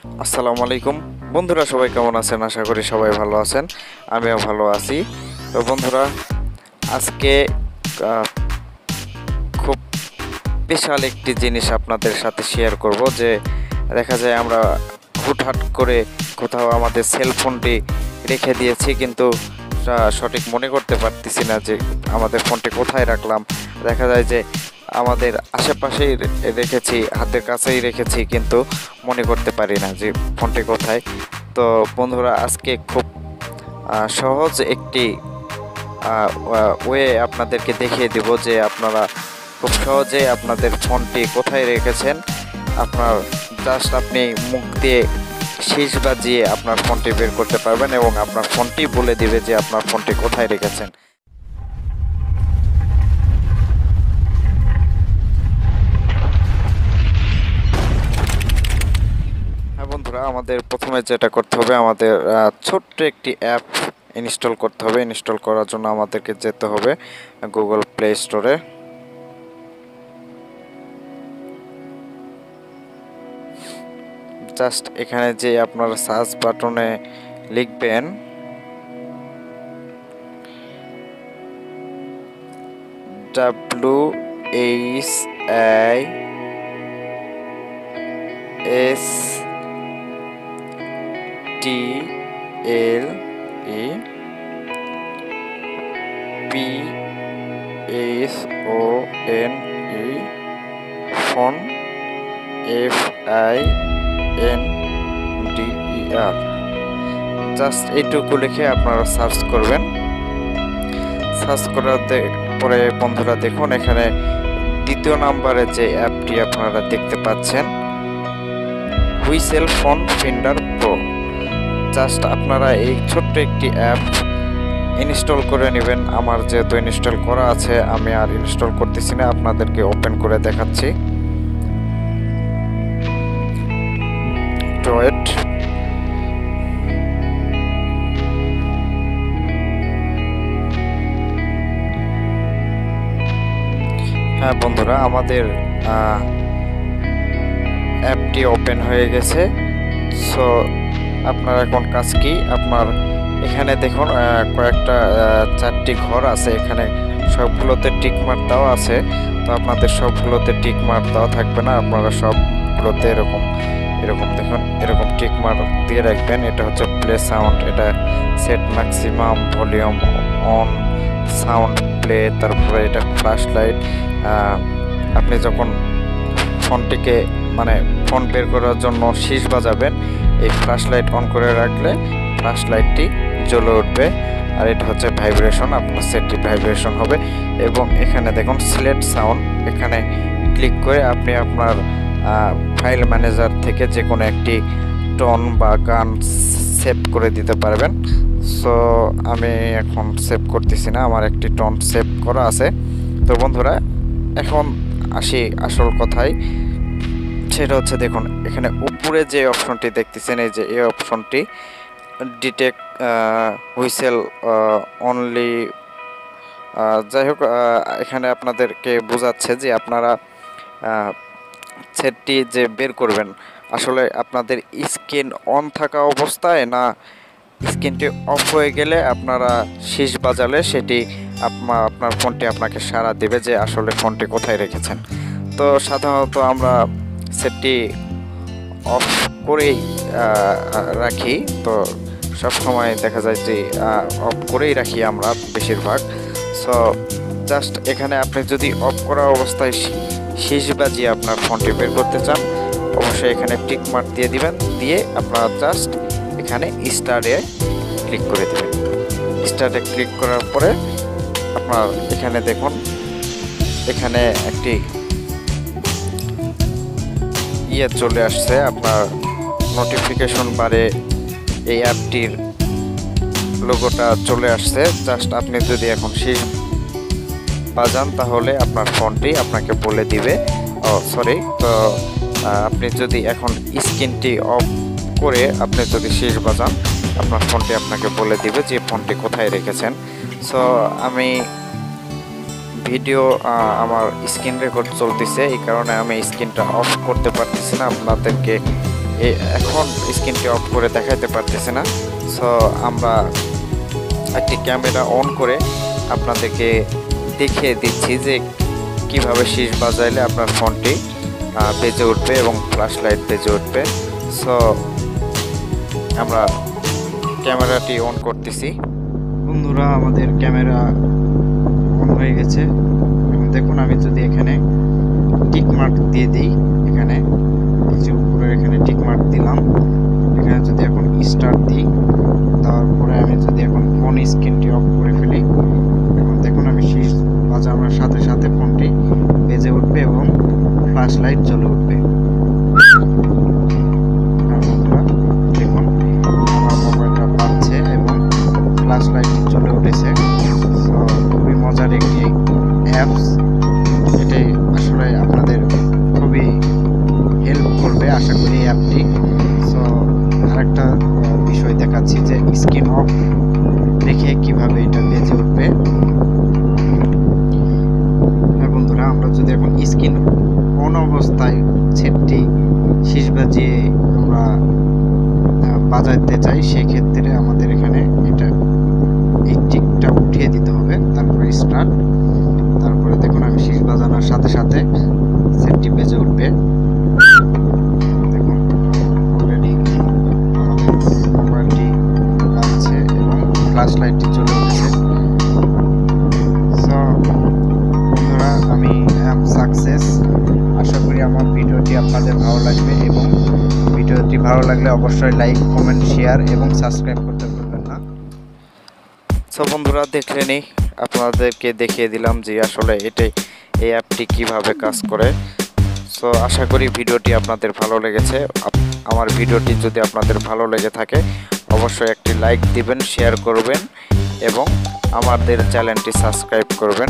আসসালামু আলাইকুম বন্ধুরা, সবাই কেমন আছেন? আশা করি সবাই ভালো আছেন, আমিও ভালো আছি। তো বন্ধুরা, আজকে আহ, খুব স্পেশাল একটি জিনিস আপনাদের সাথে শেয়ার করব। যে দেখা যায় আমরা হুটহাট করে কোথাও আমাদের সেলফোনটি রেখে দিয়েছি, কিন্তু সঠিক মনে করতে পারতেছি না যে আমাদের ফোনটি কোথায় রাখলাম। দেখা যায় যে আমাদের আশেপাশেই রেখেছি, হাতের কাছেই রেখেছি, কিন্তু মনে করতে পারি না যে ফোনটি কোথায়। তো বন্ধুরা, আজকে খুব সহজ একটি ওয়ে আপনাদেরকে দেখিয়ে দিব যে আপনারা খুব সহজে আপনাদের ফোনটি কোথায় রেখেছেন। আপনার আপনি মুখ দিয়ে শীষ বাজিয়ে আপনার ফোনটি বের করতে পারবেন এবং আপনার ফোনটি বলে দিবে যে আপনার ফোনটি কোথায় রেখেছেন। হ্যাঁ বন্ধুরা, আমাদের প্রথমে যেটা করতে হবে, আমাদের ছোট্ট একটি অ্যাপ ইনস্টল করতে হবে। ইনস্টল করার জন্য আমাদেরকে যেতে হবে গুগল প্লে স্টোরে। জাস্ট এখানে যে আপনারা সার্চ বাটনে লিখবেন WASTLE ফোন FINDER, জাস্ট এইটুকু লিখে আপনারা সার্চ করবেন। সার্চ করার পরে বন্ধুরা দেখুন, এখানে দ্বিতীয় নাম্বারে যে অ্যাপটি আপনারা দেখতে পাচ্ছেন, হুইসেল ফোন ফিন্ডার প্রো। জাস্ট আপনারা এই ছোট্ট একটি অ্যাপ ইনস্টল করে নেবেন। আমার যেহেতু ইনস্টল করা আছে, আমি আর ইনস্টল করতেছি না, আপনাদেরকে ওপেন করে দেখাচ্ছি। ওয়েট। হ্যাঁ বন্ধুরা, আমাদের অ্যাপটি ওপেন হয়ে গেছে। সো আপনার এখন কাজ কি, আপনার এখানে দেখুন কয়েকটা 4টি ঘর আছে, এখানে সবগুলোতে টিক মার্ক দেওয়া আছে। তো আপনাদের সবগুলোতে টিক মার্ক দেওয়া থাকবে না, আপনারা সবগুলোতে এরকম দেখুন, এরকম টিক মার্ক দিয়ে রাখবেন। এটা হচ্ছে প্লে সাউন্ড, এটা set maximum volume on sound play. তারপরে এটা ফ্ল্যাশ লাইট। আপনি যখন ফোনটিকে ফোন বের করার জন্য শীষ বাজাবেন, এই ফ্ল্যাশ লাইট অন করে রাখলে ফ্ল্যাশ লাইটটি জ্বলে উঠবে। আর এটা হচ্ছে ভাইব্রেশন, আপনার সেটটি ভাইব্রেশন হবে। এবং এখানে দেখুন সিলেক্ট সাউন্ড, এখানে ক্লিক করে আপনি আপনার ফাইল ম্যানেজার থেকে যে কোনো একটি টোন বা গান সেভ করে দিতে পারবেন। সো আমি এখন সেভ করতেছি না, আমার একটি টোন সেভ করা আছে। তো বন্ধুরা, এখন আসি আসল কথায়। সেটা হচ্ছে দেখুন, এখানে উপরে যে অপশনটি দেখতেছেন, এই যে অপশনটি ডিটেক্ট হুইসেল অনলি। যাই হোক, এখানে আপনাদেরকে বোঝাচ্ছে যে আপনারা সেটটি যে বের করবেন, আসলে আপনাদের স্ক্রিন অন থাকা অবস্থায় না স্ক্রিনটি অফ হয়ে গেলে আপনারা শীষ বাজালে সেটি আপনার ফোনটি আপনাকে সাড়া দেবে যে আসলে ফোনটি কোথায় রেখেছেন। তো সাধারণত আমরা সেটটি অফ করেই রাখি। তো সব সময় দেখা যায় যে অফ করেই রাখি আমরা বেশিরভাগ। সো জাস্ট এখানে আপনি যদি অফ করা অবস্থায় শীষ বাজিয়ে আপনার ফোনটি বের করতে চান, অবশ্যই এখানে টিক মার্ক দিয়ে দিবেন। দিয়ে আপনারা জাস্ট এখানে স্টারে ক্লিক করে দেবেন। স্টারে ক্লিক করার পরে আপনার এখানে দেখুন, এখানে একটি চলে আসছে, আপনার নোটিফিকেশন বারে এই অ্যাপটির লোগোটা চলে আসছে। জাস্ট আপনি যদি এখন শীষ বাজান, তাহলে আপনার ফোনটি আপনাকে বলে দিবে। তো আপনি যদি এখন স্ক্রিনটি অফ করে আপনি যদি শীষ বাজান, আপনার ফোনটি আপনাকে বলে দিবে যে ফোনটি কোথায় রেখেছেন। সো আমি ভিডিও আমার স্ক্রিন রেকর্ড চলতেছে, এই কারণে আমি স্ক্রিনটা অফ করতে পারতেছি না, আপনাদেরকে এখন স্ক্রিনটি অফ করে দেখাইতে পারতেছে না। সো আমরা একটি ক্যামেরা অন করে আপনাদেরকে দেখিয়ে দিচ্ছি যে কিভাবে শীষ বাজাইলে আপনার ফোনটি বেজে উঠবে এবং ফ্ল্যাশ লাইট বেজে উঠবে। সো আমরা ক্যামেরাটি অন করতেছি। বন্ধুরা, আমাদের ক্যামেরা অন হয়ে গেছে। দেখুন, আমি যদি এখানে টিক মার্ক দিয়ে দিই, এখানে এই যে উপরে এখানে টিক মার্ক দিলাম, এখানে যদি এখন স্টার্ট দিই, তারপরে আমি যদি এখন ফোন স্ক্রিনটি অফ করে ফেলি, এখন দেখুন আমি শীষ বাজানোর সাথে সাথে ফোনটি বেজে উঠবে এবং ফ্ল্যাশ লাইট জ্বলে উঠবে। দেখুন আমার মোবাইলটা বাজছে এবং ফ্ল্যাশ লাইট জ্বলে উঠেছে। সো খুবই মজার একটি অ্যাপস, এটাই আসলে আপনাদের খুবই হেল্প করবে আশা করি এই অ্যাপটি। সো আরেকটা বিষয় দেখাচ্ছি যে স্ক্রিন অফ রেখে কিভাবে এটা বেজে উঠবে। বন্ধুরা, আমরা যদি এখন স্ক্রিন অন অবস্থায় সেটটি শীষ বাজিয়ে আমরা বাজাতে চাই, সেক্ষেত্রে আমাদের এখানে এটা এই টিকটা উঠিয়ে দিতে হবে, তারপরে স্টার্ট, তারপরে দেখুন আমি শীষ বাজানোর সাথে সাথে সেটটি বেজে উঠবে। দেখুন অলরেডি আমাদের মোবাইলটি বাজছে এবং ফ্ল্যাশ লাইটটি চলে উঠেছে। সো বন্ধুরা, আমি সাকসেস। আশা করি আমার ভিডিওটি আপনাদের ভালো লাগবে এবং ভিডিওটি ভালো লাগলে অবশ্যই লাইক, কমেন্ট, শেয়ার এবং সাবস্ক্রাইব করতে ভুলবেন না। সো বন্ধুরা, দেখলেনি, আপনাদেরকে দেখিয়ে দিলাম যে আসলে এই অ্যাপটি কিভাবে কাজ করে। সো আশা করি ভিডিওটি আপনাদের ভালো লেগেছে। আমার ভিডিওটি যদি আপনাদের ভালো লেগে থাকে অবশ্যই একটি লাইক দিবেন, শেয়ার করবেন এবং আমাদের চ্যানেলটি সাবস্ক্রাইব করবেন।